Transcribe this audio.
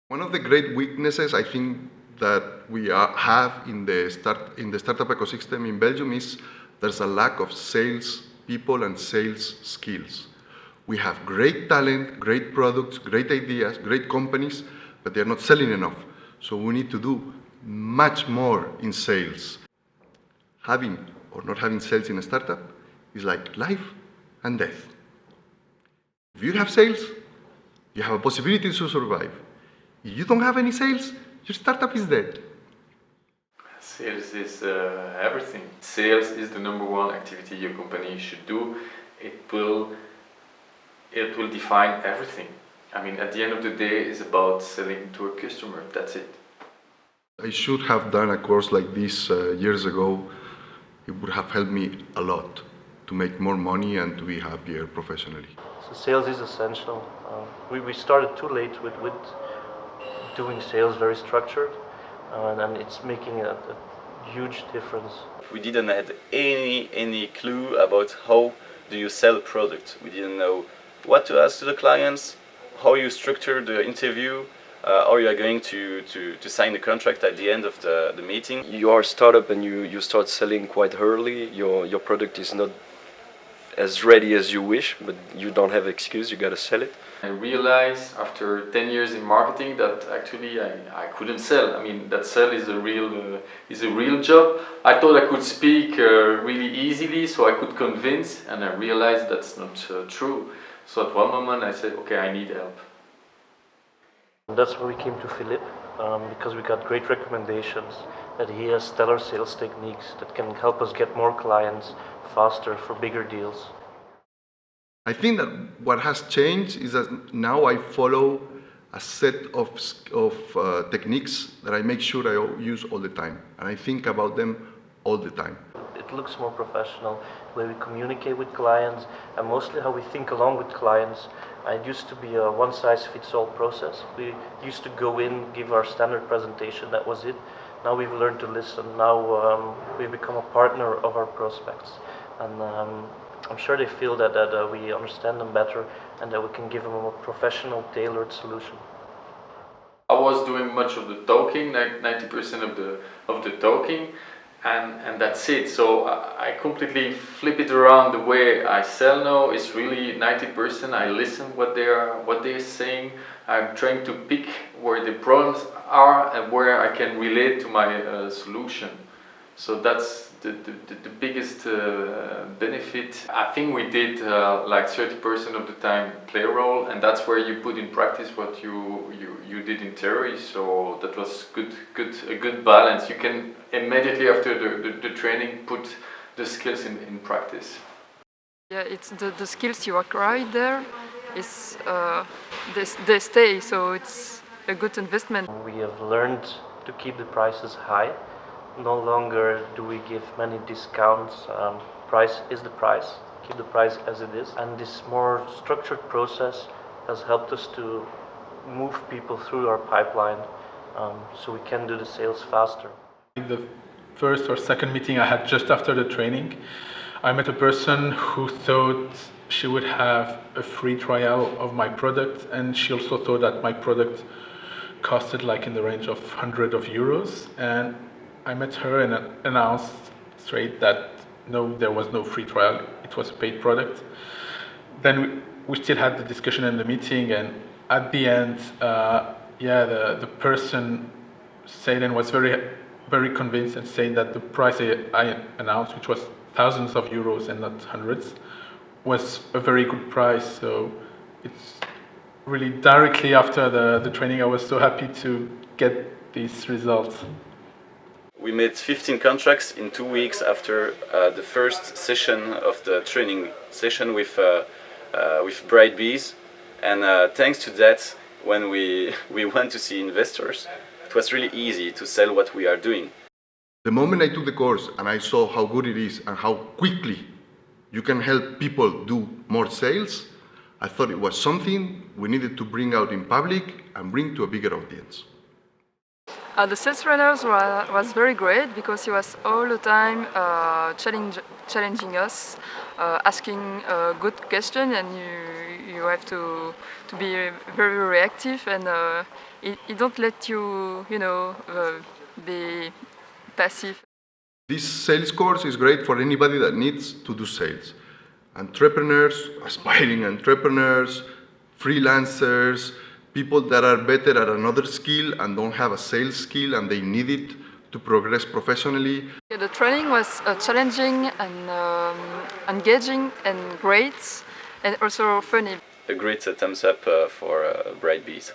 One of the great weaknesses I think that we have in the startup ecosystem in Belgium is there's a lack of sales people and sales skills. We have great talent, great products, great ideas, great companies, but they're not selling enough. So we need to do much more in sales. Having or not having sales in a startup is like life and death. If you have sales, you have a possibility to survive. If you don't have any sales, your startup is dead. Sales is everything. Sales is the number one activity your company should do. It will define everything. I mean, at the end of the day, it's about selling to a customer. That's it. I should have done a course like this years ago. It would have helped me a lot to make more money and to be happier professionally. So sales is essential. We started too late with doing sales very structured, and it's making a huge difference. We didn't have any clue about how do you sell a product. We didn't know what to ask to the clients, how you structure the interview, how you are going to sign the contract at the end of the meeting. You are a startup and you start selling quite early. Your product is not as ready as you wish, but you don't have excuse, you gotta sell it. I realized after 10 years in marketing that actually I couldn't sell. I mean, that sell is a real job. I thought I could speak really easily, so I could convince, and I realized that's not true. So at one moment I said, okay, I need help. That's where we came to Philippe, because we got great recommendations that he has stellar sales techniques that can help us get more clients faster for bigger deals. I think that what has changed is that now I follow a set of techniques that I make sure I use all the time, and I think about them all the time. It looks more professional, the way we communicate with clients, and mostly how we think along with clients. It used to be a one-size-fits-all process. We used to go in, give our standard presentation, that was it. Now we've learned to listen. Now we've become a partner of our prospects, and I'm sure they feel that we understand them better and that we can give them a more professional, tailored solution. I was doing much of the talking, like 90% of the talking, and that's it. So I completely flip it around. The way I sell now is really 90%. I listen what they're saying. I'm trying to pick where the problems are and where I can relate to my solution. So that's the biggest benefit. I think we did like 30% of the time play a role, and that's where you put in practice what you did in theory. So that was a good balance. You can immediately after the training put the skills in practice. Yeah, it's the skills you acquire there is they stay, so it's a good investment. We have learned to keep the prices high. No longer do we give many discounts. Price is the price. Keep the price as it is. And this more structured process has helped us to move people through our pipeline, so we can do the sales faster. In the first or second meeting I had just after the training, I met a person who thought she would have a free trial of my product, and she also thought that my product costed like in the range of hundreds of euros. And I met her and announced straight that no, there was no free trial, it was a paid product. Then we still had the discussion in the meeting, and at the end, the person said and was very convinced and saying that the price I announced, which was thousands of euros and not hundreds, was a very good price. So it's really directly after the training I was so happy to get these results. We made 15 contracts in 2 weeks after the first session of the training session with BrightBiz, and thanks to that, when we went to see investors, it was really easy to sell what we are doing. The moment I took the course and I saw how good it is and how quickly you can help people do more sales, I thought it was something we needed to bring out in public and bring to a bigger audience. The sales trainers was very great because he was all the time challenging us, asking a good question, and you have to be very reactive, and he don't let you be passive. This sales course is great for anybody that needs to do sales. Entrepreneurs, aspiring entrepreneurs, freelancers, people that are better at another skill and don't have a sales skill and they need it to progress professionally. The training was challenging and engaging and great, and also funny. A great thumbs up for BrightBiz.